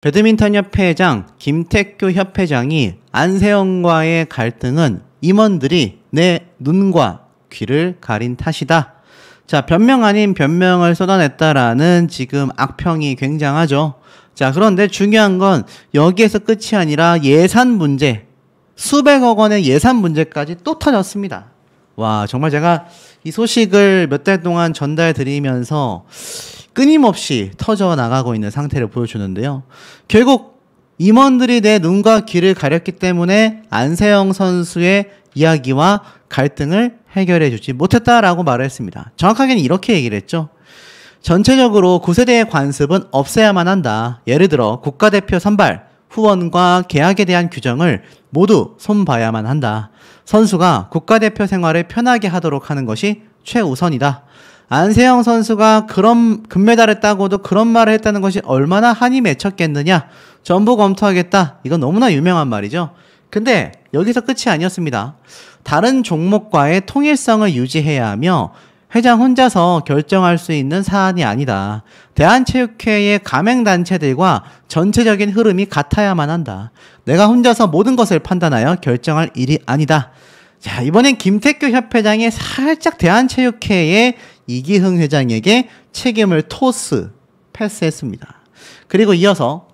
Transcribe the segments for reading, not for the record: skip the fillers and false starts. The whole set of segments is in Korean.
배드민턴 협회장 김택규 협회장이 안세영과의 갈등은 임원들이 내 눈과 귀를 가린 탓이다. 자, 변명 아닌 변명을 쏟아냈다라는 지금 악평이 굉장하죠. 자, 그런데 중요한 건 여기에서 끝이 아니라 예산 문제, 수백억 원의 예산 문제까지 또 터졌습니다. 와, 정말 제가 이 소식을 몇 달 동안 전달 드리면서 끊임없이 터져나가고 있는 상태를 보여주는데요. 결국 임원들이 내 눈과 귀를 가렸기 때문에 안세영 선수의 이야기와 갈등을 해결해 주지 못했다라고 말을 했습니다. 정확하게는 이렇게 얘기를 했죠. 전체적으로 9세대의 관습은 없애야만 한다. 예를 들어 국가대표 선발, 후원과 계약에 대한 규정을 모두 손봐야만 한다. 선수가 국가대표 생활을 편하게 하도록 하는 것이 최우선이다. 안세영 선수가 그런 금메달을 따고도 그런 말을 했다는 것이 얼마나 한이 맺혔겠느냐. 전부 검토하겠다. 이건 너무나 유명한 말이죠. 근데 여기서 끝이 아니었습니다. 다른 종목과의 통일성을 유지해야 하며 회장 혼자서 결정할 수 있는 사안이 아니다. 대한체육회의 가맹단체들과 전체적인 흐름이 같아야만 한다. 내가 혼자서 모든 것을 판단하여 결정할 일이 아니다. 자, 이번엔 김택규 협회장이 살짝 대한체육회의 이기흥 회장에게 책임을 패스했습니다. 그리고 이어서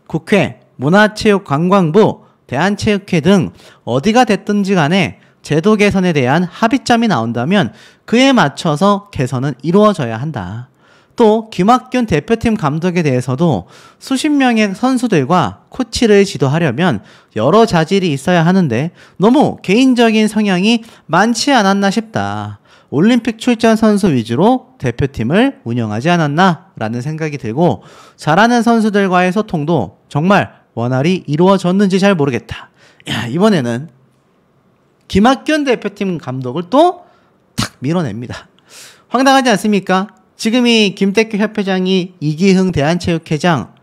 국회, 문화체육관광부, 대한체육회 등 어디가 됐든지 간에 제도 개선에 대한 합의점이 나온다면 그에 맞춰서 개선은 이루어져야 한다. 또 김학균 대표팀 감독에 대해서도 수십 명의 선수들과 코치를 지도하려면 여러 자질이 있어야 하는데 너무 개인적인 성향이 많지 않았나 싶다. 올림픽 출전 선수 위주로 대표팀을 운영하지 않았나 라는 생각이 들고 잘하는 선수들과의 소통도 정말 원활히 이루어졌는지 잘 모르겠다. 야, 이번에는 김학균 대표팀 감독을 또 탁 밀어냅니다. 황당하지 않습니까? 지금 이 김택규 협회장이 이기흥 대한체육회장,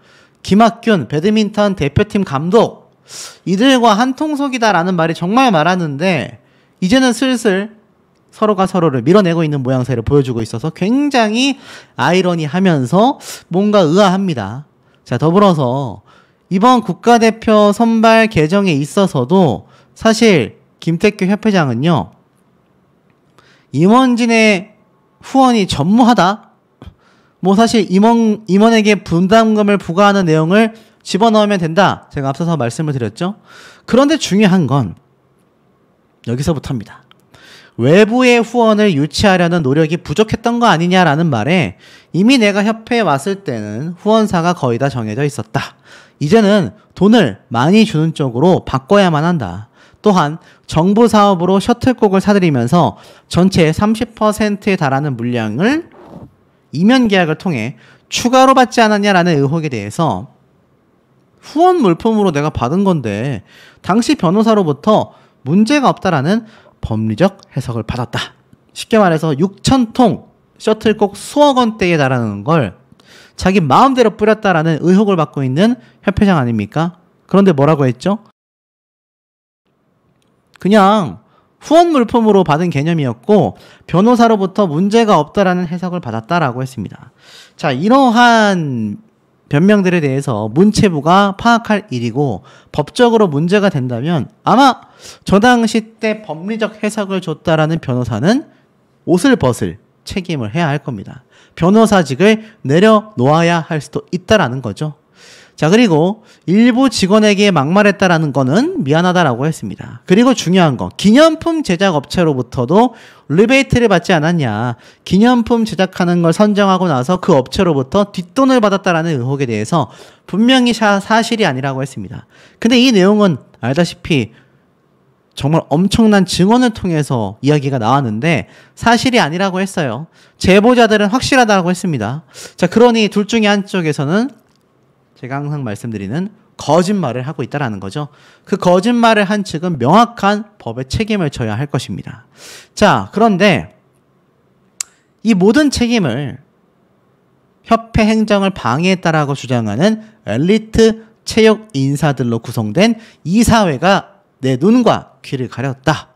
김학균 배드민턴 대표팀 감독 이들과 한통속이다라는 말이 정말 많았는데 이제는 슬슬 서로가 서로를 밀어내고 있는 모양새를 보여주고 있어서 굉장히 아이러니하면서 뭔가 의아합니다. 자, 더불어서 이번 국가대표 선발 개정에 있어서도 사실 김택규 협회장은요, 임원진의 후원이 전무하다? 뭐 사실 임원에게 분담금을 부과하는 내용을 집어넣으면 된다. 제가 앞서서 말씀을 드렸죠. 그런데 중요한 건 여기서부터입니다. 외부의 후원을 유치하려는 노력이 부족했던 거 아니냐라는 말에 이미 내가 협회에 왔을 때는 후원사가 거의 다 정해져 있었다. 이제는 돈을 많이 주는 쪽으로 바꿔야만 한다. 또한 정부 사업으로 셔틀콕을 사들이면서 전체 30%에 달하는 물량을 이면 계약을 통해 추가로 받지 않았냐라는 의혹에 대해서 후원 물품으로 내가 받은 건데 당시 변호사로부터 문제가 없다라는 법리적 해석을 받았다. 쉽게 말해서 6,000통 셔틀콕 수억 원대에 달하는 걸 자기 마음대로 뿌렸다라는 의혹을 받고 있는 협회장 아닙니까? 그런데 뭐라고 했죠? 그냥 후원 물품으로 받은 개념이었고 변호사로부터 문제가 없다라는 해석을 받았다라고 했습니다. 자, 이러한 변명들에 대해서 문체부가 파악할 일이고 법적으로 문제가 된다면 아마 저 당시 때 법리적 해석을 줬다라는 변호사는 옷을 벗을 책임을 해야 할 겁니다. 변호사직을 내려놓아야 할 수도 있다라는 거죠. 자, 그리고 일부 직원에게 막말했다라는 거는 미안하다라고 했습니다. 그리고 중요한 거, 기념품 제작 업체로부터도 리베이트를 받지 않았냐. 기념품 제작하는 걸 선정하고 나서 그 업체로부터 뒷돈을 받았다라는 의혹에 대해서 분명히 사실이 아니라고 했습니다. 근데 이 내용은 알다시피 정말 엄청난 증언을 통해서 이야기가 나왔는데 사실이 아니라고 했어요. 제보자들은 확실하다고 했습니다. 자, 그러니 둘 중에 한쪽에서는 제가 항상 말씀드리는 거짓말을 하고 있다라는 거죠. 그 거짓말을 한 측은 명확한 법의 책임을 져야 할 것입니다. 자, 그런데 이 모든 책임을 협회 행정을 방해했다라고 주장하는 엘리트 체육 인사들로 구성된 이사회가 내 눈과 귀를 가렸다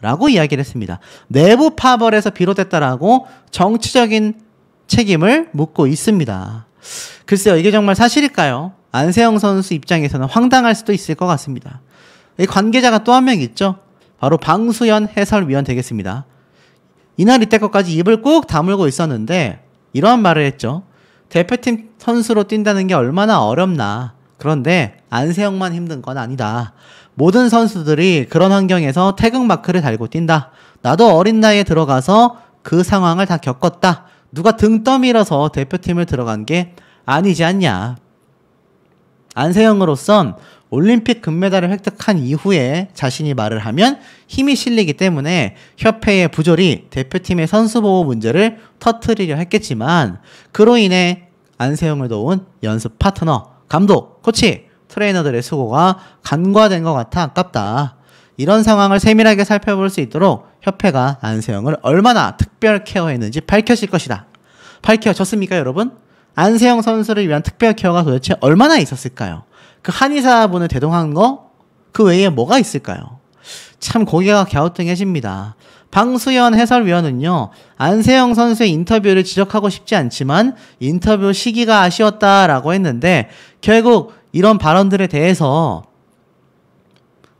라고 이야기를 했습니다. 내부 파벌에서 비롯됐다라고 정치적인 책임을 묻고 있습니다. 글쎄요, 이게 정말 사실일까요? 안세영 선수 입장에서는 황당할 수도 있을 것 같습니다. 이 관계자가 또 한 명 있죠. 바로 방수연 해설위원 되겠습니다. 이날 이때까지 입을 꾹 다물고 있었는데 이러한 말을 했죠. 대표팀 선수로 뛴다는 게 얼마나 어렵나. 그런데 안세영만 힘든 건 아니다. 모든 선수들이 그런 환경에서 태극마크를 달고 뛴다. 나도 어린 나이에 들어가서 그 상황을 다 겪었다. 누가 등 떠밀어서 대표팀을 들어간 게 아니지 않냐. 안세영으로선 올림픽 금메달을 획득한 이후에 자신이 말을 하면 힘이 실리기 때문에 협회의 부조리, 대표팀의 선수보호 문제를 터뜨리려 했겠지만 그로 인해 안세영을 도운 연습 파트너, 감독, 코치, 트레이너들의 수고가 간과된 것 같아 아깝다. 이런 상황을 세밀하게 살펴볼 수 있도록 협회가 안세영을 얼마나 특별 케어했는지 밝혀질 것이다. 밝혀졌습니까, 여러분? 안세영 선수를 위한 특별 케어가 도대체 얼마나 있었을까요? 그 한의사분을 대동한 거? 그 외에 뭐가 있을까요? 참 고개가 갸우뚱해집니다. 방수연 해설위원은요, 안세영 선수의 인터뷰를 지적하고 싶지 않지만 인터뷰 시기가 아쉬웠다라고 했는데 결국 이런 발언들에 대해서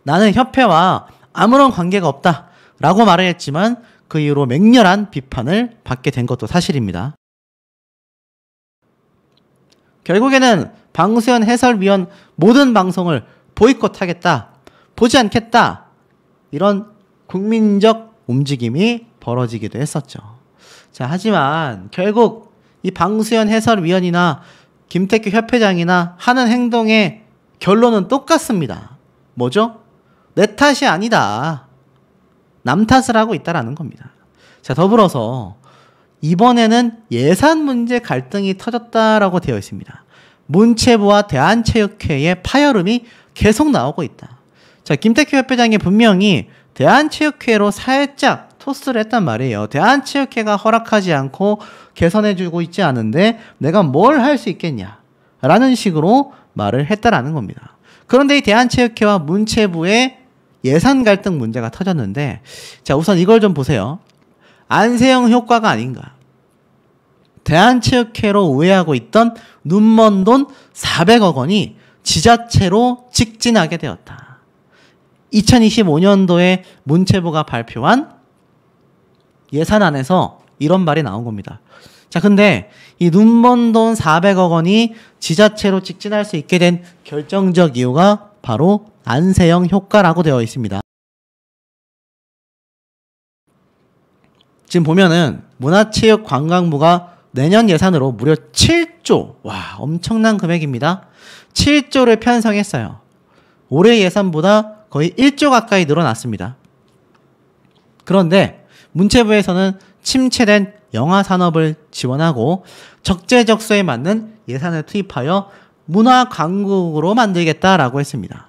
나는 협회와 아무런 관계가 없다라고 말을 했지만 그 이후로 맹렬한 비판을 받게 된 것도 사실입니다. 결국에는 방수연 해설위원 모든 방송을 보이콧하겠다, 보지 않겠다, 이런 국민적 움직임이 벌어지기도 했었죠. 자, 하지만 결국 이 방수연 해설위원이나 김태규 협회장이나 하는 행동의 결론은 똑같습니다. 뭐죠? 내 탓이 아니다. 남 탓을 하고 있다라는 겁니다. 자, 더불어서 이번에는 예산 문제 갈등이 터졌다라고 되어 있습니다. 문체부와 대한체육회의 파열음이 계속 나오고 있다. 자, 김태규 협회장이 분명히 대한체육회로 살짝 토스를 했단 말이에요. 대한체육회가 허락하지 않고 개선해주고 있지 않은데 내가 뭘 할 수 있겠냐 라는 식으로 말을 했다라는 겁니다. 그런데 이 대한체육회와 문체부의 예산 갈등 문제가 터졌는데, 자, 우선 이걸 좀 보세요. 안세영 효과가 아닌가. 대한체육회로 우회하고 있던 눈먼 돈 400억 원이 지자체로 직진하게 되었다. 2025년도에 문체부가 발표한 예산안에서 이런 말이 나온 겁니다. 자, 근데 이 눈먼 돈 400억 원이 지자체로 직진할 수 있게 된 결정적 이유가 바로 안세영 효과라고 되어 있습니다. 지금 보면은 문화체육관광부가 내년 예산으로 무려 7조, 와, 엄청난 금액입니다. 7조를 편성했어요. 올해 예산보다 거의 1조 가까이 늘어났습니다. 그런데 문체부에서는 침체된 영화 산업을 지원하고 적재적소에 맞는 예산을 투입하여 문화강국으로 만들겠다라고 했습니다.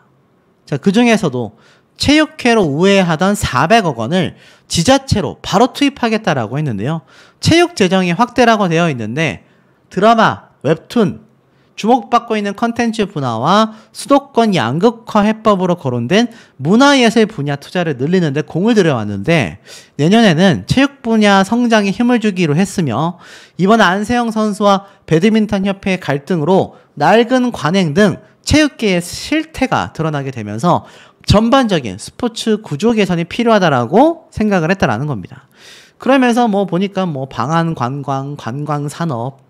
자, 그 중에서도 체육회로 우회하던 400억 원을 지자체로 바로 투입하겠다라고 했는데요. 체육 재정이 확대라고 되어 있는데 드라마, 웹툰, 주목받고 있는 컨텐츠 분화와 수도권 양극화 해법으로 거론된 문화예술 분야 투자를 늘리는 데 공을 들여왔는데 내년에는 체육 분야 성장에 힘을 주기로 했으며 이번 안세영 선수와 배드민턴 협회의 갈등으로 낡은 관행 등 체육계의 실태가 드러나게 되면서 전반적인 스포츠 구조 개선이 필요하다라고 생각을 했다라는 겁니다. 그러면서 뭐 보니까 뭐 방한 관광, 관광 산업,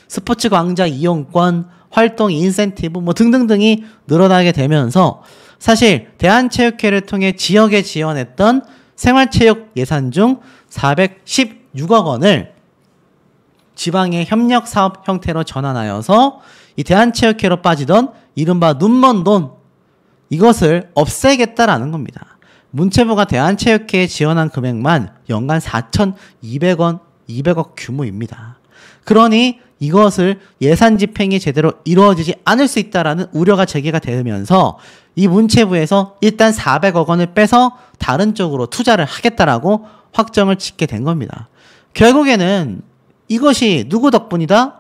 스포츠 광장 이용권, 활동 인센티브 뭐 등등등이 늘어나게 되면서 사실 대한체육회를 통해 지역에 지원했던 생활체육 예산 중 416억 원을 지방의 협력 사업 형태로 전환하여서 이 대한체육회로 빠지던 이른바 눈먼 돈, 이것을 없애겠다라는 겁니다. 문체부가 대한체육회에 지원한 금액만 연간 4,200원, 200억 규모입니다. 그러니 이것을 예산 집행이 제대로 이루어지지 않을 수 있다라는 우려가 제기가 되면서 이 문체부에서 일단 400억 원을 빼서 다른 쪽으로 투자를 하겠다라고 확정을 짓게 된 겁니다. 결국에는 이것이 누구 덕분이다?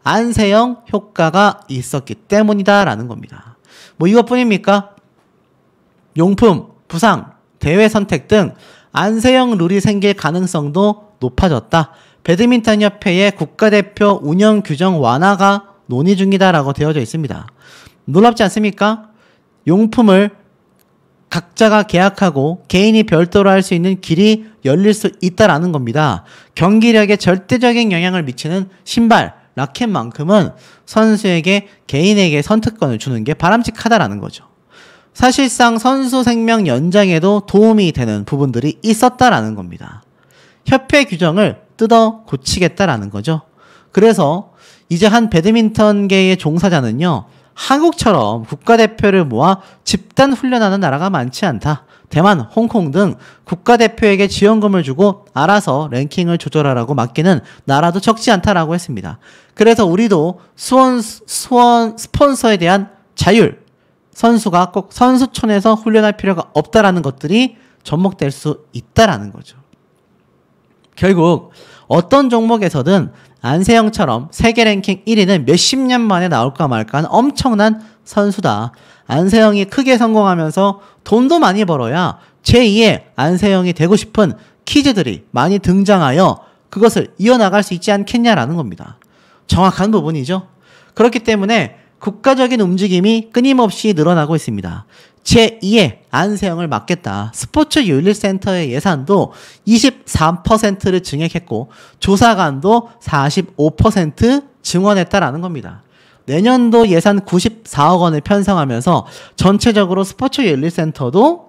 안세영 효과가 있었기 때문이다라는 겁니다. 뭐 이것뿐입니까? 용품, 부상, 대회 선택 등 안세영 룰이 생길 가능성도 높아졌다. 배드민턴 협회의 국가대표 운영 규정 완화가 논의 중이다라고 되어져 있습니다. 놀랍지 않습니까? 용품을 각자가 계약하고 개인이 별도로 할 수 있는 길이 열릴 수 있다라는 겁니다. 경기력에 절대적인 영향을 미치는 신발, 라켓만큼은 선수에게 개인에게 선택권을 주는 게 바람직하다라는 거죠. 사실상 선수 생명 연장에도 도움이 되는 부분들이 있었다라는 겁니다. 협회 규정을 뜯어 고치겠다라는 거죠. 그래서 이제 한 배드민턴계의 종사자는요, 한국처럼 국가대표를 모아 집단 훈련하는 나라가 많지 않다. 대만, 홍콩 등 국가대표에게 지원금을 주고 알아서 랭킹을 조절하라고 맡기는 나라도 적지 않다라고 했습니다. 그래서 우리도 수원 스폰서에 대한 자율, 선수가 꼭 선수촌에서 훈련할 필요가 없다라는 것들이 접목될 수 있다라는 거죠. 결국 어떤 종목에서든 안세영처럼 세계 랭킹 1위는 몇십 년 만에 나올까 말까 하는 엄청난 선수다. 안세영이 크게 성공하면서 돈도 많이 벌어야 제2의 안세영이 되고 싶은 키즈들이 많이 등장하여 그것을 이어나갈 수 있지 않겠냐라는 겁니다. 정확한 부분이죠. 그렇기 때문에 국가적인 움직임이 끊임없이 늘어나고 있습니다. 제2의 안세영을 막겠다. 스포츠윤리센터의 예산도 24%를 증액했고 조사관도 45% 증원했다라는 겁니다. 내년도 예산 94억 원을 편성하면서 전체적으로 스포츠윤리센터도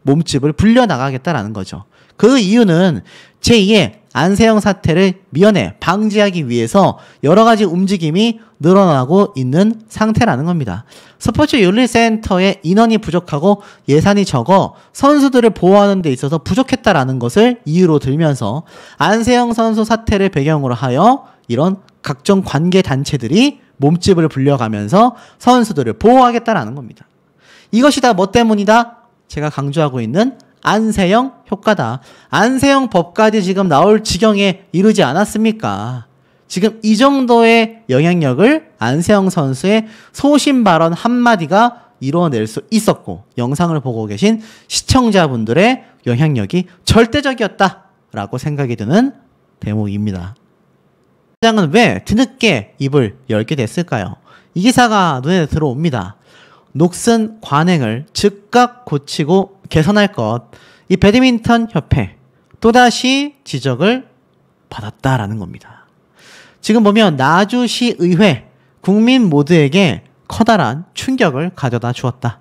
몸집을 불려나가겠다라는 거죠. 그 이유는 제2의 안세영 사태를 미연에 방지하기 위해서 여러 가지 움직임이 늘어나고 있는 상태라는 겁니다. 스포츠윤리센터의 인원이 부족하고 예산이 적어 선수들을 보호하는 데 있어서 부족했다라는 것을 이유로 들면서 안세영 선수 사태를 배경으로 하여 이런 각종 관계 단체들이 몸집을 불려가면서 선수들을 보호하겠다라는 겁니다. 이것이 다 뭐 때문이다? 제가 강조하고 있는 안세영 효과다. 안세영 법까지 지금 나올 지경에 이르지 않았습니까? 지금 이 정도의 영향력을 안세영 선수의 소신 발언 한마디가 이뤄낼 수 있었고, 영상을 보고 계신 시청자분들의 영향력이 절대적이었다라고 생각이 드는 대목입니다. 회장은 왜 뒤늦게 입을 열게 됐을까요? 이 기사가 눈에 들어옵니다. 녹슨 관행을 즉각 고치고 개선할 것. 이 배드민턴 협회 또다시 지적을 받았다라는 겁니다. 지금 보면 나주시의회 국민 모두에게 커다란 충격을 가져다 주었다.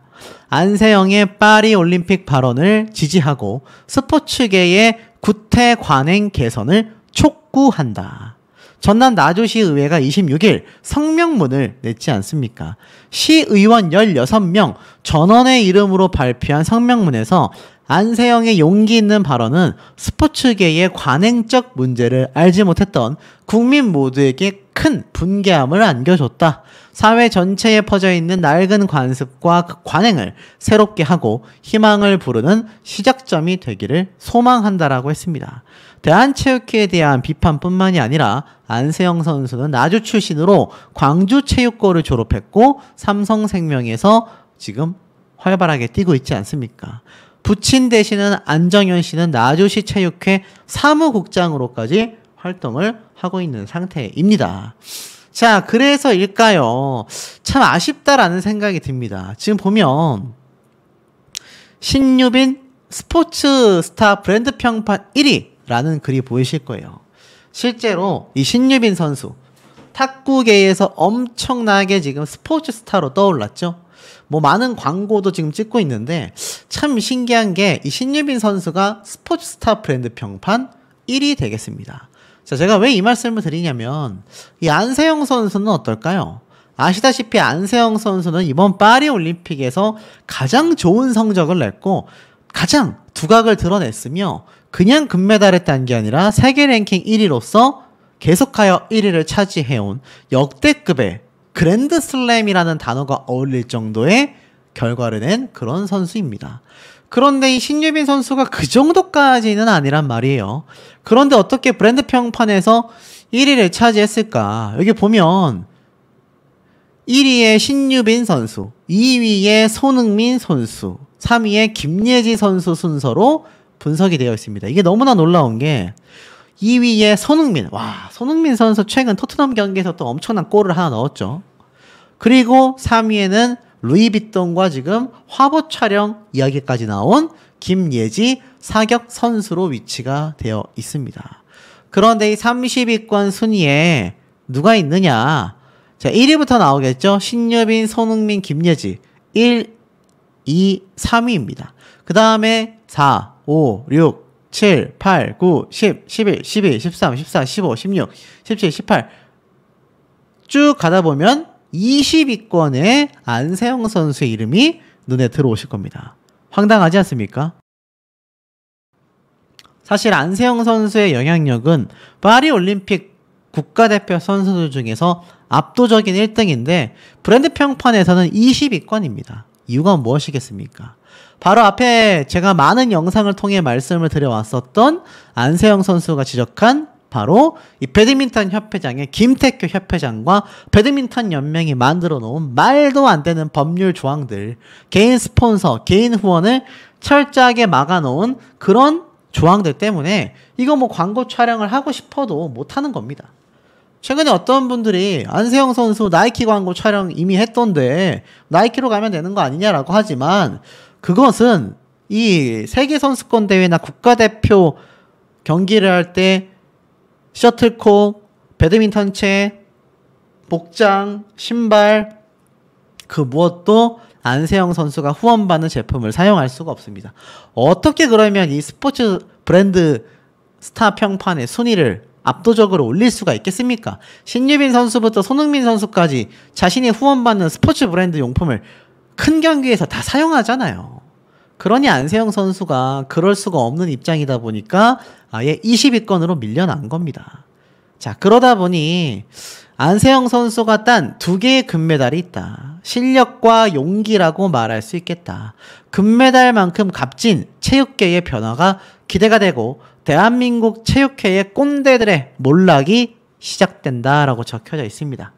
안세영의 파리 올림픽 발언을 지지하고 스포츠계의 구태 관행 개선을 촉구한다. 전남 나주시의회가 26일 성명문을 냈지 않습니까? 시의원 16명 전원의 이름으로 발표한 성명문에서 안세영의 용기 있는 발언은 스포츠계의 관행적 문제를 알지 못했던 국민 모두에게 큰 분개함을 안겨줬다. 사회 전체에 퍼져 있는 낡은 관습과 그 관행을 새롭게 하고 희망을 부르는 시작점이 되기를 소망한다라고 했습니다. 대한체육회에 대한 비판뿐만이 아니라 안세영 선수는 나주 출신으로 광주체육고를 졸업했고 삼성생명에서 지금 활발하게 뛰고 있지 않습니까? 부친 되시는 안정현 씨는 나주시 체육회 사무국장으로까지 활동을 하고 있는 상태입니다. 자, 그래서일까요? 참 아쉽다라는 생각이 듭니다. 지금 보면 신유빈 스포츠 스타 브랜드 평판 1위라는 글이 보이실 거예요. 실제로 이 신유빈 선수 탁구계에서 엄청나게 지금 스포츠 스타로 떠올랐죠. 뭐 많은 광고도 지금 찍고 있는데 참 신기한 게 이 신유빈 선수가 스포츠 스타 브랜드 평판 1위 되겠습니다. 자, 제가 왜 이 말씀을 드리냐면 이 안세영 선수는 어떨까요? 아시다시피 안세영 선수는 이번 파리 올림픽에서 가장 좋은 성적을 냈고 가장 두각을 드러냈으며 그냥 금메달을 딴 게 아니라 세계 랭킹 1위로서 계속하여 1위를 차지해온 역대급의 그랜드슬램이라는 단어가 어울릴 정도의 결과를 낸 그런 선수입니다. 그런데 이 신유빈 선수가 그 정도까지는 아니란 말이에요. 그런데 어떻게 브랜드 평판에서 1위를 차지했을까? 여기 보면 1위에 신유빈 선수, 2위에 손흥민 선수, 3위에 김예지 선수 순서로 분석이 되어 있습니다. 이게 너무나 놀라운 게 2위에 손흥민. 와, 손흥민 선수 최근 토트넘 경기에서 또 엄청난 골을 하나 넣었죠. 그리고 3위에는 루이비통과 지금 화보 촬영 이야기까지 나온 김예지 사격 선수로 위치가 되어 있습니다. 그런데 이 30위권 순위에 누가 있느냐? 자, 1위부터 나오겠죠? 신유빈, 손흥민, 김예지. 1, 2, 3위입니다. 그 다음에 4, 5, 6, 7, 8, 9, 10, 11, 12, 13, 14, 15, 16, 17, 18 쭉 가다 보면 20위권에 안세영 선수의 이름이 눈에 들어오실 겁니다. 황당하지 않습니까? 사실 안세영 선수의 영향력은 파리올림픽 국가대표 선수들 중에서 압도적인 1등인데 브랜드 평판에서는 20위권입니다. 이유가 무엇이겠습니까? 바로 앞에 제가 많은 영상을 통해 말씀을 드려왔었던 안세영 선수가 지적한 바로 이 배드민턴 협회장의 김태규 협회장과 배드민턴 연맹이 만들어 놓은 말도 안 되는 법률 조항들, 개인 스폰서, 개인 후원을 철저하게 막아 놓은 그런 조항들 때문에 이거 뭐 광고 촬영을 하고 싶어도 못 하는 겁니다. 최근에 어떤 분들이 안세영 선수 나이키 광고 촬영 이미 했던데 나이키로 가면 되는 거 아니냐라고 하지만 그것은 이 세계선수권 대회나 국가대표 경기를 할 때 셔틀콕, 배드민턴채, 복장, 신발 그 무엇도 안세영 선수가 후원받는 제품을 사용할 수가 없습니다. 어떻게 그러면 이 스포츠 브랜드 스타 평판의 순위를 압도적으로 올릴 수가 있겠습니까? 신유빈 선수부터 손흥민 선수까지 자신이 후원받는 스포츠 브랜드 용품을 큰 경기에서 다 사용하잖아요. 그러니 안세영 선수가 그럴 수가 없는 입장이다 보니까 아예 20위권으로 밀려난 겁니다. 자, 그러다 보니 안세영 선수가 딴 2개의 금메달이 있다. 실력과 용기라고 말할 수 있겠다. 금메달만큼 값진 체육계의 변화가 기대가 되고 대한민국 체육회의 꼰대들의 몰락이 시작된다라고 적혀져 있습니다.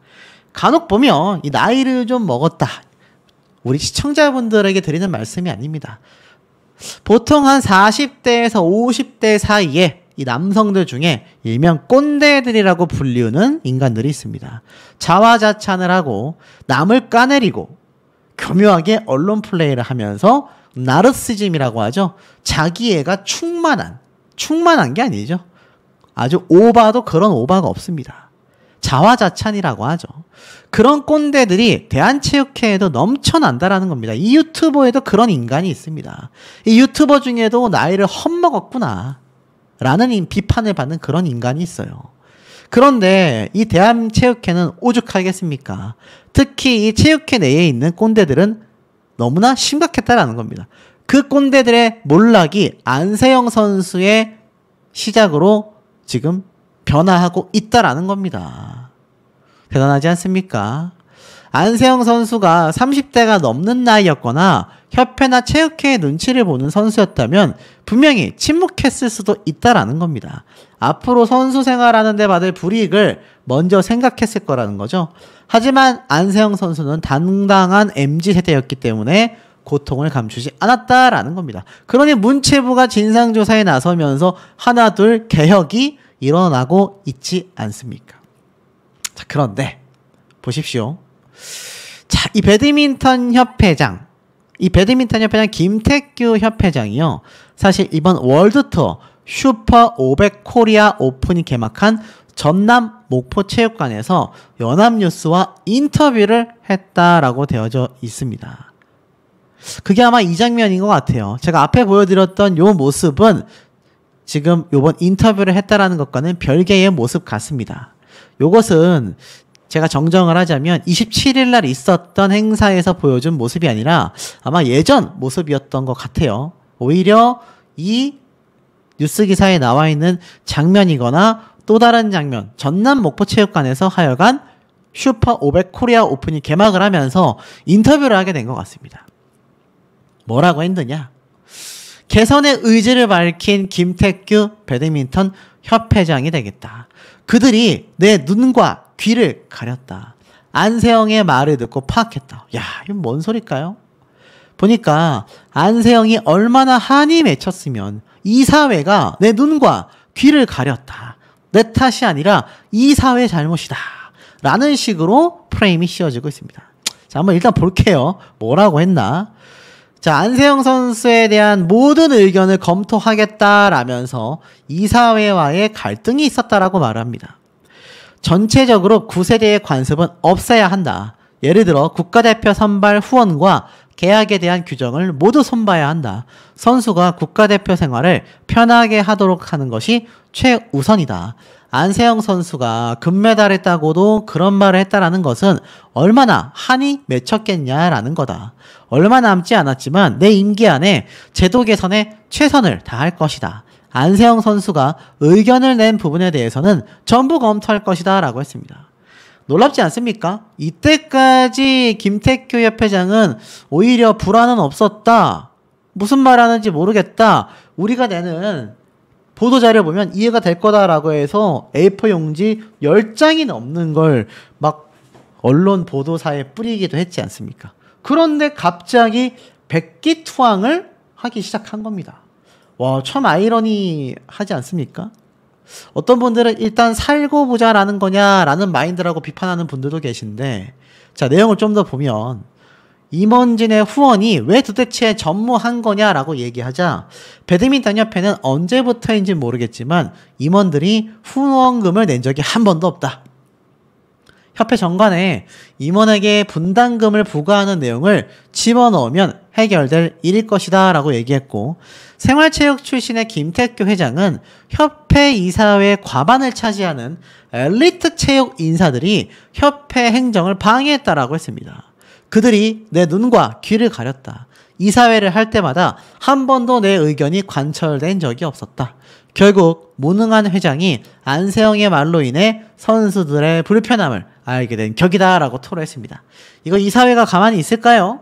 간혹 보면 이 나이를 좀 먹었다. 우리 시청자분들에게 드리는 말씀이 아닙니다. 보통 한 40대에서 50대 사이에 이 남성들 중에 일명 꼰대들이라고 불리우는 인간들이 있습니다. 자화자찬을 하고 남을 까내리고 교묘하게 언론 플레이를 하면서 나르시즘이라고 하죠. 자기애가 충만한 게 아니죠. 아주 오바도 그런 오바가 없습니다. 자화자찬이라고 하죠. 그런 꼰대들이 대한체육회에도 넘쳐난다라는 겁니다. 이 유튜버에도 그런 인간이 있습니다. 이 유튜버 중에도 나이를 헛먹었구나 라는 비판을 받는 그런 인간이 있어요. 그런데 이 대한체육회는 오죽하겠습니까? 특히 이 체육회 내에 있는 꼰대들은 너무나 심각했다라는 겁니다. 그 꼰대들의 몰락이 안세영 선수의 시작으로 지금 변화하고 있다라는 겁니다. 대단하지 않습니까? 안세영 선수가 30대가 넘는 나이였거나 협회나 체육회의 눈치를 보는 선수였다면 분명히 침묵했을 수도 있다라는 겁니다. 앞으로 선수 생활하는데 받을 불이익을 먼저 생각했을 거라는 거죠. 하지만 안세영 선수는 당당한 MZ세대였기 때문에 고통을 감추지 않았다라는 겁니다. 그러니 문체부가 진상조사에 나서면서 하나둘 개혁이 일어나고 있지 않습니까? 자, 그런데 보십시오. 자, 이 배드민턴 협회장 김태규 협회장이요. 사실 이번 월드투어 슈퍼 500 코리아 오픈이 개막한 전남 목포체육관에서 연합뉴스와 인터뷰를 했다라고 되어져 있습니다. 그게 아마 이 장면인 것 같아요. 제가 앞에 보여드렸던 요 모습은 지금 요번 인터뷰를 했다라는 것과는 별개의 모습 같습니다. 요것은 제가 정정을 하자면 27일 날 있었던 행사에서 보여준 모습이 아니라 아마 예전 모습이었던 것 같아요. 오히려 이 뉴스 기사에 나와 있는 장면이거나 또 다른 장면, 전남 목포체육관에서 하여간 슈퍼 500 코리아 오픈이 개막을 하면서 인터뷰를 하게 된 것 같습니다. 뭐라고 했느냐? 개선의 의지를 밝힌 김태규 배드민턴 협회장이 되겠다. 그들이 내 눈과 귀를 가렸다. 안세영의 말을 듣고 파악했다. 야, 이건 뭔 소릴까요? 보니까 안세영이 얼마나 한이 맺혔으면 이 사회가 내 눈과 귀를 가렸다. 내 탓이 아니라 이사회 잘못이다 라는 식으로 프레임이 씌워지고 있습니다. 자, 한번 일단 볼게요. 뭐라고 했나? 자, 안세영 선수에 대한 모든 의견을 검토하겠다라면서 이사회와의 갈등이 있었다라고 말합니다. 전체적으로 9세대의 관습은 없애야 한다. 예를 들어 국가대표 선발 후원과 계약에 대한 규정을 모두 손봐야 한다. 선수가 국가대표 생활을 편하게 하도록 하는 것이 최우선이다. 안세영 선수가 금메달을 따고도 그런 말을 했다라는 것은 얼마나 한이 맺혔겠냐라는 거다. 얼마 남지 않았지만 내 임기 안에 제도 개선에 최선을 다할 것이다. 안세영 선수가 의견을 낸 부분에 대해서는 전부 검토할 것이다 라고 했습니다. 놀랍지 않습니까? 이때까지 김태규 협회장은 오히려 불안은 없었다. 무슨 말 하는지 모르겠다. 우리가 내는 보도자료 보면 이해가 될 거다라고 해서 A4 용지 10장이 넘는 걸 막 언론 보도사에 뿌리기도 했지 않습니까? 그런데 갑자기 백기투항을 하기 시작한 겁니다. 와, 참 아이러니하지 않습니까? 어떤 분들은 일단 살고 보자라는 거냐라는 마인드라고 비판하는 분들도 계신데, 자, 내용을 좀 더 보면 임원진의 후원이 왜 도대체 전무한 거냐라고 얘기하자 배드민턴 협회는 언제부터인지 모르겠지만 임원들이 후원금을 낸 적이 한 번도 없다. 협회 정관에 임원에게 분담금을 부과하는 내용을 집어넣으면 해결될 일일 것이다 라고 얘기했고, 생활체육 출신의 김태규 회장은 협회 이사회 과반을 차지하는 엘리트 체육 인사들이 협회 행정을 방해했다라고 했습니다. 그들이 내 눈과 귀를 가렸다. 이사회를 할 때마다 한 번도 내 의견이 관철된 적이 없었다. 결국 무능한 회장이 안세영의 말로 인해 선수들의 불편함을 알게 된 격이다 라고 토로했습니다. 이거 이사회가 가만히 있을까요?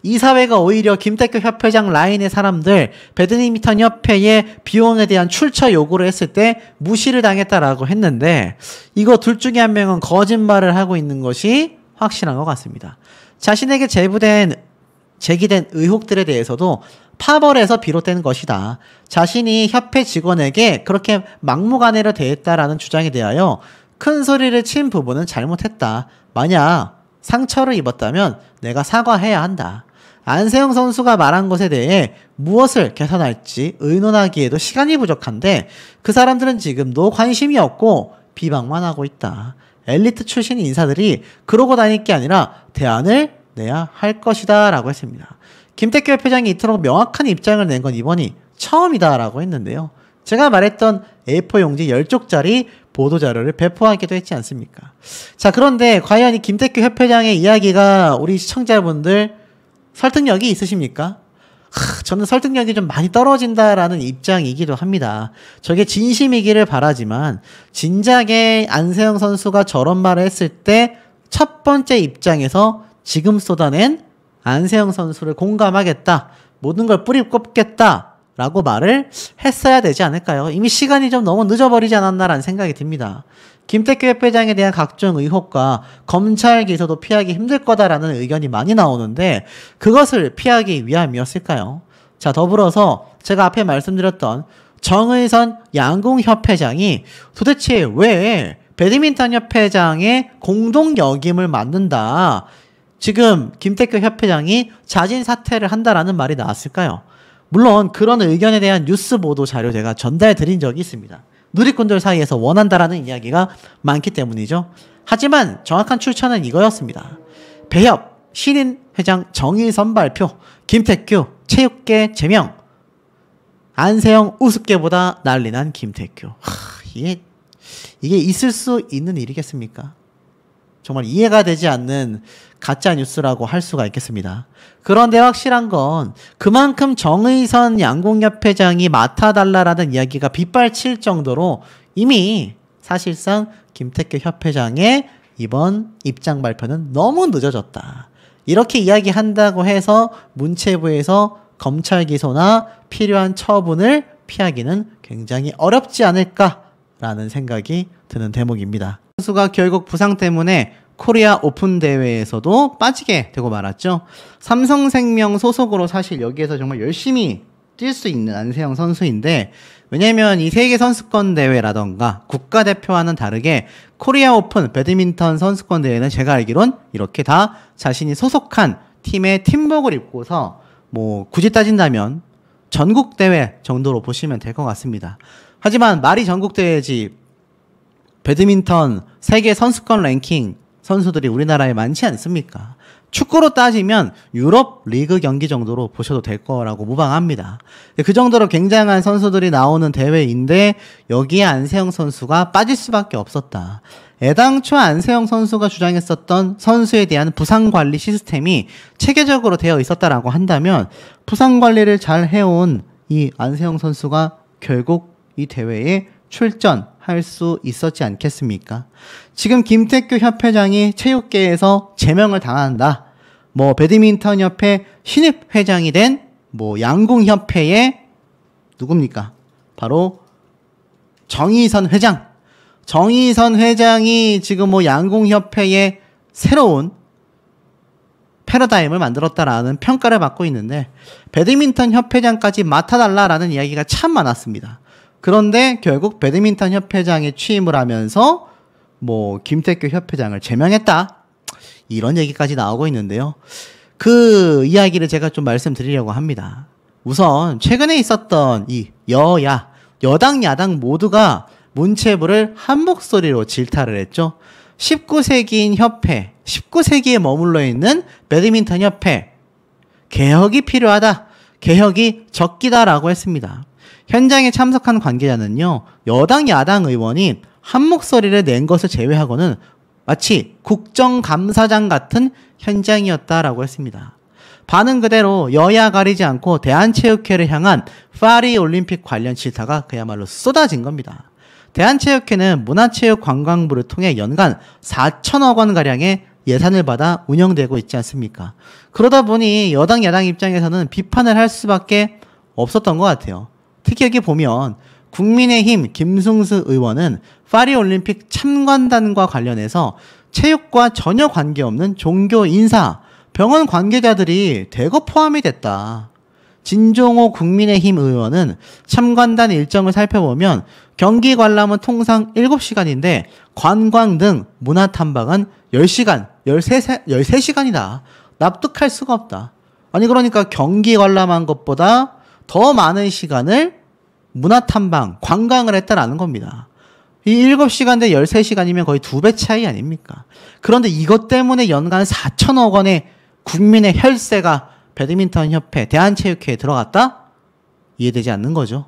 이사회가 오히려 김태규 협회장 라인의 사람들 배드민턴 협회의 비용에 대한 출처 요구를 했을 때 무시를 당했다라고 했는데, 이거 둘 중에 한 명은 거짓말을 하고 있는 것이 확실한 것 같습니다. 자신에게 제기된 의혹들에 대해서도 파벌에서 비롯된 것이다. 자신이 협회 직원에게 그렇게 막무가내로 대했다라는 주장에 대하여 큰 소리를 친 부분은 잘못했다. 만약 상처를 입었다면 내가 사과해야 한다. 안세영 선수가 말한 것에 대해 무엇을 개선할지 의논하기에도 시간이 부족한데 그 사람들은 지금도 관심이 없고 비방만 하고 있다. 엘리트 출신 인사들이 그러고 다닐 게 아니라 대안을 내야 할 것이다 라고 했습니다. 김태규 회장이 이토록 명확한 입장을 낸 건 이번이 처음이다 라고 했는데요. 제가 말했던 A4 용지 10쪽짜리 보도자료를 배포하기도 했지 않습니까? 자, 그런데 과연 이 김태규 협회장의 이야기가 우리 시청자분들 설득력이 있으십니까? 저는 설득력이 좀 많이 떨어진다라는 입장이기도 합니다. 저게 진심이기를 바라지만 진작에 안세영 선수가 저런 말을 했을 때 첫 번째 입장에서 지금 쏟아낸 안세영 선수를 공감하겠다, 모든 걸 뿌리 꼽겠다 라고 말을 했어야 되지 않을까요? 이미 시간이 좀 너무 늦어버리지 않았나라는 생각이 듭니다. 김태규 협회장에 대한 각종 의혹과 검찰 기소도 피하기 힘들 거다라는 의견이 많이 나오는데 그것을 피하기 위함이었을까요? 자, 더불어서 제가 앞에 말씀드렸던 정의선 양궁협회장이 도대체 왜 배드민턴 협회장의 공동 역임을 맡는다, 지금 김태규 협회장이 자진 사퇴를 한다라는 말이 나왔을까요? 물론 그런 의견에 대한 뉴스 보도 자료 제가 전달 드린 적이 있습니다. 누리꾼들 사이에서 원한다라는 이야기가 많기 때문이죠. 하지만 정확한 출처는 이거였습니다. 배협 신인 회장 정의선 발표, 김태규 체육계 제명, 안세영 우습게보다 난리난 김태규. 이게 있을 수 있는 일이겠습니까? 정말 이해가 되지 않는 가짜 뉴스라고 할 수가 있겠습니다. 그런데 확실한 건 그만큼 정의선 양궁협회장이 맡아달라라는 이야기가 빗발칠 정도로 이미 사실상 김태규 협회장의 이번 입장 발표는 너무 늦어졌다. 이렇게 이야기한다고 해서 문체부에서 검찰 기소나 필요한 처분을 피하기는 굉장히 어렵지 않을까라는 생각이 드는 대목입니다. 선수가 결국 부상 때문에 코리아 오픈 대회에서도 빠지게 되고 말았죠. 삼성생명 소속으로 사실 여기에서 정말 열심히 뛸 수 있는 안세영 선수인데, 왜냐면 이 세계 선수권 대회라던가 국가대표와는 다르게 코리아 오픈 배드민턴 선수권 대회는 제가 알기론 이렇게 다 자신이 소속한 팀의 팀복을 입고서 뭐 굳이 따진다면 전국 대회 정도로 보시면 될 것 같습니다. 하지만 말이 전국 대회지 배드민턴 세계 선수권 랭킹 선수들이 우리나라에 많지 않습니까? 축구로 따지면 유럽 리그 경기 정도로 보셔도 될 거라고 무방합니다. 그 정도로 굉장한 선수들이 나오는 대회인데 여기에 안세영 선수가 빠질 수밖에 없었다. 애당초 안세영 선수가 주장했었던 선수에 대한 부상 관리 시스템이 체계적으로 되어 있었다라고 한다면 부상 관리를 잘 해온 이 안세영 선수가 결국 이 대회에 출전할 수 있었지 않겠습니까? 지금 김태규 협회장이 체육계에서 제명을 당한다. 뭐 배드민턴 협회 신입 회장이 된 뭐 양궁협회의 누굽니까? 바로 정의선 회장. 정의선 회장이 지금 뭐 양궁협회의 새로운 패러다임을 만들었다라는 평가를 받고 있는데 배드민턴 협회장까지 맡아달라라는 이야기가 참 많았습니다. 그런데 결국 배드민턴 협회장에 취임을 하면서 뭐 김태규 협회장을 제명했다. 이런 얘기까지 나오고 있는데요. 그 이야기를 제가 좀 말씀드리려고 합니다. 우선 최근에 있었던 이 여당 야당 모두가 문체부를 한 목소리로 질타를 했죠. 19세기인 협회, 19세기에 머물러 있는 배드민턴 협회, 개혁이 필요하다. 개혁이 적기다라고 했습니다. 현장에 참석한 관계자는요, 여당 야당 의원이 한 목소리를 낸 것을 제외하고는 마치 국정감사장 같은 현장이었다라고 했습니다. 반응 그대로 여야 가리지 않고 대한체육회를 향한 파리올림픽 관련 질타가 그야말로 쏟아진 겁니다. 대한체육회는 문화체육관광부를 통해 연간 4천억 원가량의 예산을 받아 운영되고 있지 않습니까? 그러다 보니 여당 야당 입장에서는 비판을 할 수밖에 없었던 것 같아요. 특히 여기 보면 국민의힘 김승수 의원은 파리올림픽 참관단과 관련해서 체육과 전혀 관계없는 종교 인사, 병원 관계자들이 대거 포함이 됐다. 진종호 국민의힘 의원은 참관단 일정을 살펴보면 경기 관람은 통상 7시간인데 관광 등 문화 탐방은 10시간, 13시간이다. 납득할 수가 없다. 아니 그러니까 경기 관람한 것보다 더 많은 시간을 문화 탐방, 관광을 했다라는 겁니다. 이 7시간 대 13시간이면 거의 2배 차이 아닙니까? 그런데 이것 때문에 연간 4천억 원의 국민의 혈세가 배드민턴 협회, 대한체육회에 들어갔다? 이해되지 않는 거죠.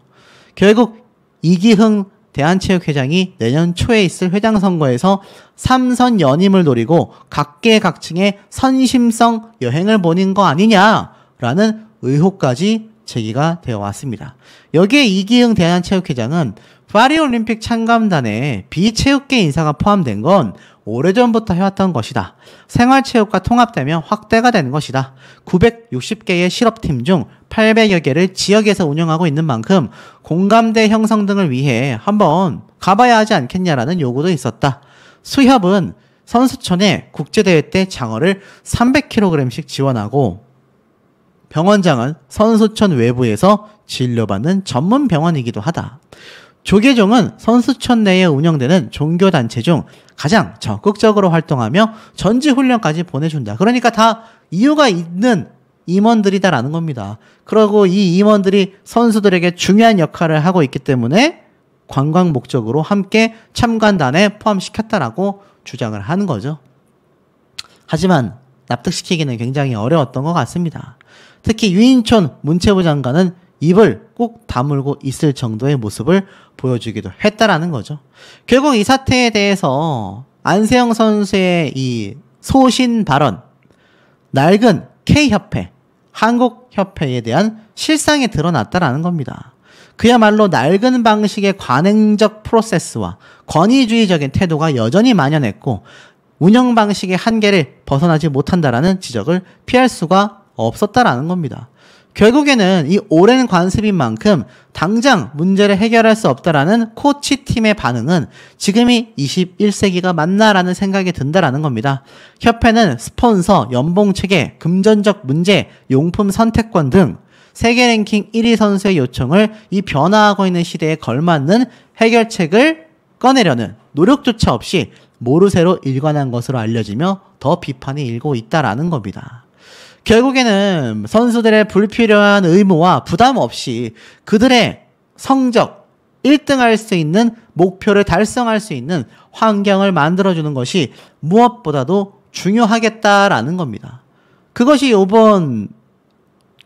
결국 이기흥 대한체육회장이 내년 초에 있을 회장 선거에서 3선 연임을 노리고 각계각층의 선심성 여행을 보낸 거 아니냐라는 의혹까지 제기가 되어 왔습니다. 여기에 이기흥 대한체육회장은 파리올림픽 참관단에 비체육계 인사가 포함된 건 오래전부터 해왔던 것이다. 생활체육과 통합되면 확대가 되는 것이다. 960개의 실업팀 중 800여 개를 지역에서 운영하고 있는 만큼 공감대 형성 등을 위해 한번 가봐야 하지 않겠냐라는 요구도 있었다. 수협은 선수촌에 국제대회 때 장어를 300kg씩 지원하고 병원장은 선수촌 외부에서 진료받는 전문 병원이기도 하다. 조계종은 선수촌 내에 운영되는 종교단체 중 가장 적극적으로 활동하며 전지훈련까지 보내준다. 그러니까 다 이유가 있는 임원들이다라는 겁니다. 그리고 이 임원들이 선수들에게 중요한 역할을 하고 있기 때문에 관광 목적으로 함께 참관단에 포함시켰다라고 주장을 하는 거죠. 하지만 납득시키기는 굉장히 어려웠던 것 같습니다. 특히 유인촌 문체부 장관은 입을 꼭 다물고 있을 정도의 모습을 보여주기도 했다라는 거죠. 결국 이 사태에 대해서 안세영 선수의 이 소신 발언, 낡은 K협회, 한국협회에 대한 실상이 드러났다라는 겁니다. 그야말로 낡은 방식의 관행적 프로세스와 권위주의적인 태도가 여전히 만연했고 운영 방식의 한계를 벗어나지 못한다라는 지적을 피할 수가 없었다라는 겁니다. 결국에는 이 오랜 관습인 만큼 당장 문제를 해결할 수 없다라는 코치팀의 반응은 지금이 21세기가 맞나라는 생각이 든다라는 겁니다. 협회는 스폰서, 연봉체계, 금전적 문제, 용품 선택권 등 세계 랭킹 1위 선수의 요청을 이 변화하고 있는 시대에 걸맞는 해결책을 꺼내려는 노력조차 없이 모르쇠로 일관한 것으로 알려지며 더 비판이 일고 있다라는 겁니다. 결국에는 선수들의 불필요한 의무와 부담 없이 그들의 성적 1등할 수 있는 목표를 달성할 수 있는 환경을 만들어주는 것이 무엇보다도 중요하겠다라는 겁니다. 그것이 이번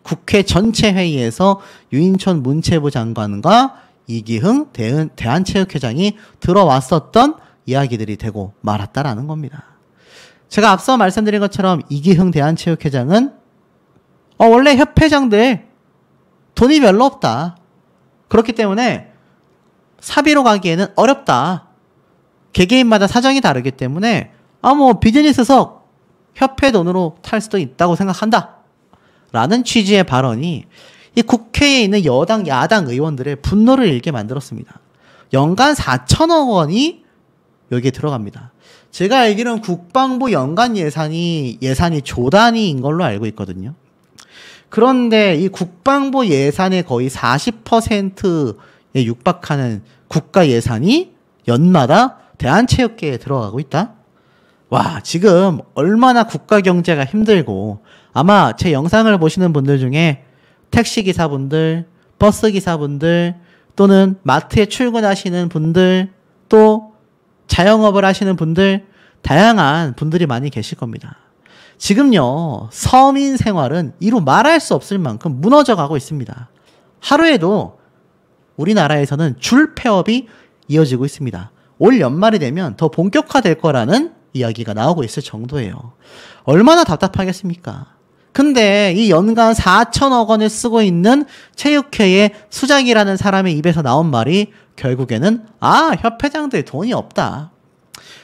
국회 전체 회의에서 유인촌 문체부 장관과 이기흥 대한체육회장이 들어왔었던 이야기들이 되고 말았다라는 겁니다. 제가 앞서 말씀드린 것처럼 이기흥 대한체육회장은 원래 협회장들 돈이 별로 없다. 그렇기 때문에 사비로 가기에는 어렵다. 개개인마다 사정이 다르기 때문에 비즈니스석 협회 돈으로 탈 수도 있다고 생각한다. 라는 취지의 발언이 이 국회에 있는 여당, 야당 의원들의 분노를 일게 만들었습니다. 연간 4천억 원이 여기에 들어갑니다. 제가 알기로는 국방부 연간 예산이 조 단위인 걸로 알고 있거든요. 그런데 이 국방부 예산의 거의 40%에 육박하는 국가 예산이 연마다 대한체육계에 들어가고 있다? 와, 지금 얼마나 국가 경제가 힘들고 아마 제 영상을 보시는 분들 중에 택시기사분들, 버스기사분들 또는 마트에 출근하시는 분들 또 자영업을 하시는 분들 다양한 분들이 많이 계실 겁니다. 지금요, 서민 생활은 이루 말할 수 없을 만큼 무너져 가고 있습니다. 하루에도 우리나라에서는 줄 폐업이 이어지고 있습니다. 올 연말이 되면 더 본격화될 거라는 이야기가 나오고 있을 정도예요. 얼마나 답답하겠습니까? 근데 이 연간 4천억 원을 쓰고 있는 체육회의 수장이라는 사람의 입에서 나온 말이 결국에는 협회장들 돈이 없다.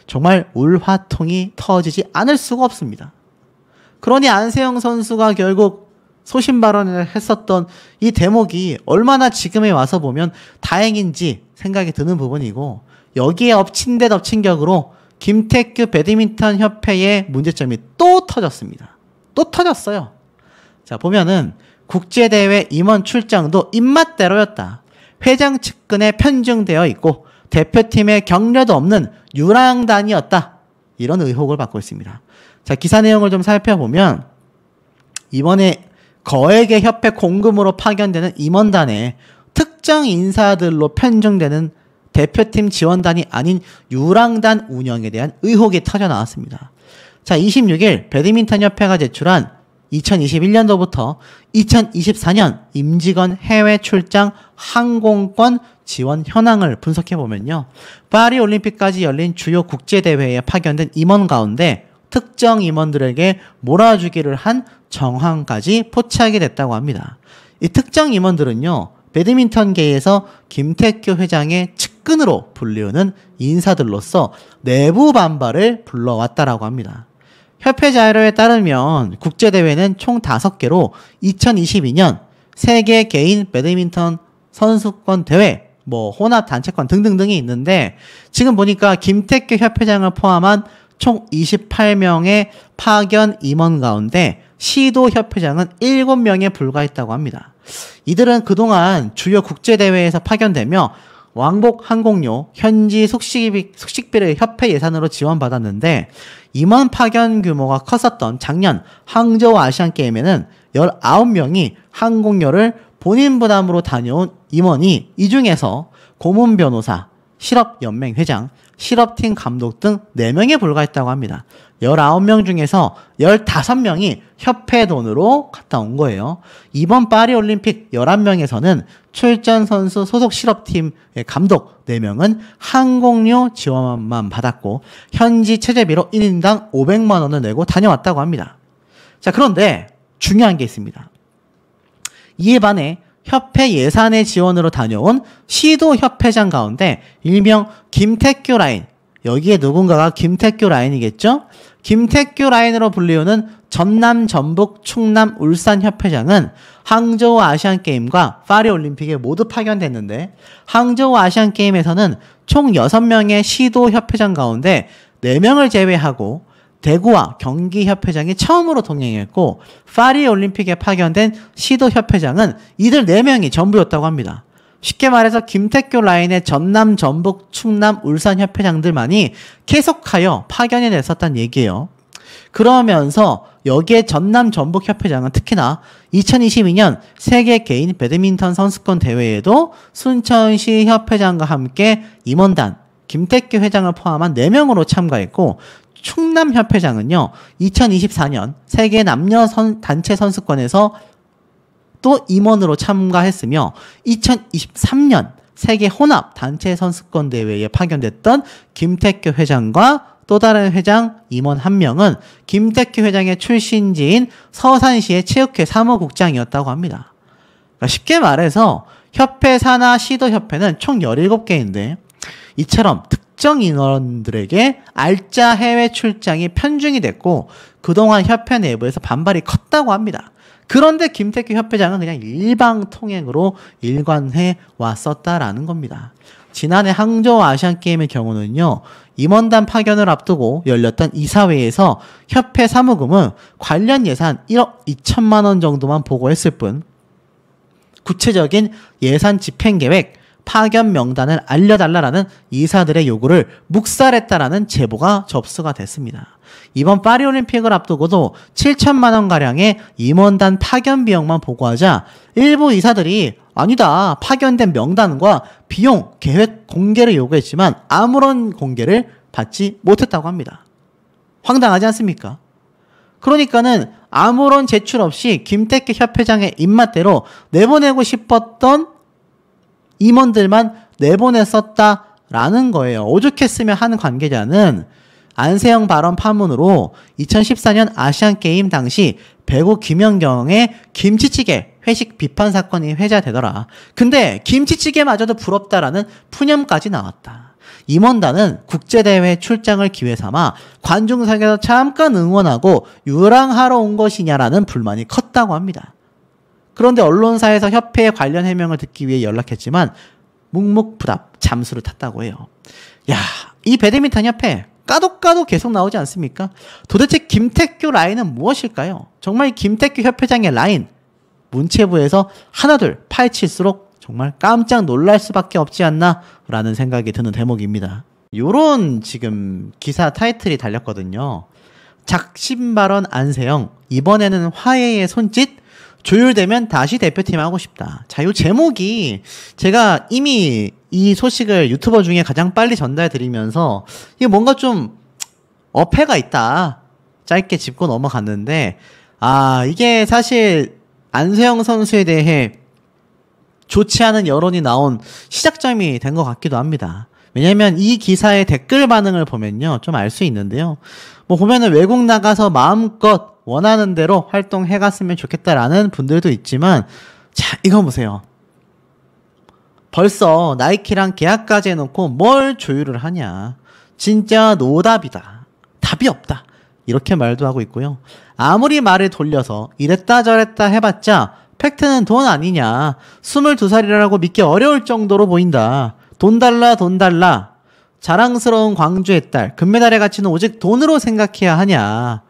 정말 울화통이 터지지 않을 수가 없습니다. 그러니 안세영 선수가 결국 소신 발언을 했었던 이 대목이 얼마나 지금에 와서 보면 다행인지 생각이 드는 부분이고 여기에 엎친 데 덮친 격으로 김태규 배드민턴 협회의 문제점이 또 터졌습니다. 또 터졌어요. 자, 보면은 국제대회 임원 출장도 입맛대로였다. 회장 측근에 편중되어 있고 대표팀의 격려도 없는 유랑단이었다. 이런 의혹을 받고 있습니다. 자, 기사 내용을 좀 살펴보면 이번에 거액의 협회 공금으로 파견되는 임원단에 특정 인사들로 편중되는 대표팀 지원단이 아닌 유랑단 운영에 대한 의혹이 터져 나왔습니다. 자, 26일 배드민턴협회가 제출한 2021년도부터 2024년 임직원 해외 출장 항공권 지원 현황을 분석해보면요. 파리올림픽까지 열린 주요 국제대회에 파견된 임원 가운데 특정 임원들에게 몰아주기를 한 정황까지 포착이 됐다고 합니다. 이 특정 임원들은요. 배드민턴계에서 김태규 회장의 측근으로 불리우는 인사들로서 내부 반발을 불러왔다라고 합니다. 협회 자료에 따르면 국제대회는 총 5개로 2022년 세계 개인 배드민턴 선수권 대회, 혼합 단체권 등등등이 있는데 지금 보니까 김태규 협회장을 포함한 총 28명의 파견 임원 가운데 시도 협회장은 7명에 불과했다고 합니다. 이들은 그동안 주요 국제대회에서 파견되며 왕복 항공료, 현지 숙식비를 협회 예산으로 지원받았는데 임원 파견 규모가 컸었던 작년 항저우 아시안게임에는 19명이 항공료를 본인 부담으로 다녀온 임원이 이 중에서 고문 변호사, 실업연맹 회장, 실업팀 감독 등 4명에 불과했다고 합니다. 19명 중에서 15명이 협회 돈으로 갔다 온 거예요. 이번 파리올림픽 11명에서는 출전 선수 소속 실업팀의 감독 4명은 항공료 지원만 받았고 현지 체재비로 1인당 500만 원을 내고 다녀왔다고 합니다. 자, 그런데 중요한 게 있습니다. 이에 반해 협회 예산의 지원으로 다녀온 시도 협회장 가운데 일명 김태규 라인, 여기에 누군가가 김태규 라인이겠죠? 김태규 라인으로 불리우는 전남, 전북, 충남, 울산 협회장은 항저우 아시안게임과 파리올림픽에 모두 파견됐는데 항저우 아시안게임에서는 총 6명의 시도 협회장 가운데 4명을 제외하고 대구와 경기협회장이 처음으로 동행했고 파리 올림픽에 파견된 시도 협회장은 이들 4명이 전부였다고 합니다. 쉽게 말해서 김택교 라인의 전남, 전북, 충남, 울산 협회장들만이 계속하여 파견이 됐었단 얘기예요. 그러면서 여기에 전남, 전북 협회장은 특히나 2022년 세계 개인 배드민턴 선수권 대회에도 순천시 협회장과 함께 임원단, 김택교 회장을 포함한 4명으로 참가했고 충남 협회장은요 2024년 세계 남녀 단체 선수권에서 또 임원으로 참가했으며 2023년 세계 혼합 단체 선수권 대회에 파견됐던 김택교 회장과 또 다른 회장 임원 1명은 김택교 회장의 출신지인 서산시의 체육회 사무국장이었다고 합니다. 그러니까 쉽게 말해서 협회 산하 시도협회는 총 17개인데 이처럼 특정 인원들에게 알짜 해외 출장이 편중이 됐고 그동안 협회 내부에서 반발이 컸다고 합니다. 그런데 김택규 협회장은 그냥 일방통행으로 일관해 왔었다라는 겁니다. 지난해 항저우 아시안게임의 경우는요. 임원단 파견을 앞두고 열렸던 이사회에서 협회 사무금은 관련 예산 1억 2천만 원 정도만 보고했을 뿐 구체적인 예산 집행계획, 파견 명단을 알려달라라는 이사들의 요구를 묵살했다라는 제보가 접수가 됐습니다. 이번 파리올림픽을 앞두고도 7천만 원가량의 임원단 파견 비용만 보고하자 일부 이사들이 아니다, 파견된 명단과 비용, 계획 공개를 요구했지만 아무런 공개를 받지 못했다고 합니다. 황당하지 않습니까? 그러니까는 아무런 제출 없이 김택규 협회장의 입맛대로 내보내고 싶었던 임원들만 내보냈었다라는 거예요. 오죽했으면 하는 관계자는 안세영 발언 파문으로 2014년 아시안게임 당시 배구 김연경의 김치찌개 회식 비판 사건이 회자되더라. 근데 김치찌개마저도 부럽다라는 푸념까지 나왔다. 임원단은 국제대회 출장을 기회 삼아 관중석에서 잠깐 응원하고 유랑하러 온 것이냐라는 불만이 컸다고 합니다. 그런데 언론사에서 협회에 관련 해명을 듣기 위해 연락했지만 묵묵부답 잠수를 탔다고 해요. 야, 이 배드민턴 협회 까도 계속 나오지 않습니까? 도대체 김택규 라인은 무엇일까요? 정말 김택규 협회장의 라인 문체부에서 하나둘 파헤칠수록 정말 깜짝 놀랄 수밖에 없지 않나 라는 생각이 드는 대목입니다. 요런 지금 기사 타이틀이 달렸거든요. 작심 발언 안세영, 이번에는 화해의 손짓? 조율되면 다시 대표팀 하고 싶다. 자, 요 제목이 제가 이미 이 소식을 유튜버 중에 가장 빨리 전달 드리면서 이게 뭔가 좀 어폐가 있다. 짧게 짚고 넘어갔는데 이게 사실 안세영 선수에 대해 좋지 않은 여론이 나온 시작점이 된 것 같기도 합니다. 왜냐면 이 기사의 댓글 반응을 보면요. 좀 알 수 있는데요. 뭐 보면은 외국 나가서 마음껏 원하는 대로 활동해 갔으면 좋겠다라는 분들도 있지만 자, 이거 보세요. 벌써 나이키랑 계약까지 해놓고 뭘 조율을 하냐. 진짜 노답이다. 답이 없다. 이렇게 말도 하고 있고요. 아무리 말을 돌려서 이랬다 저랬다 해봤자 팩트는 돈 아니냐. 22살이라고 믿기 어려울 정도로 보인다. 돈 달라 돈 달라. 자랑스러운 광주의 딸. 금메달의 가치는 오직 돈으로 생각해야 하냐.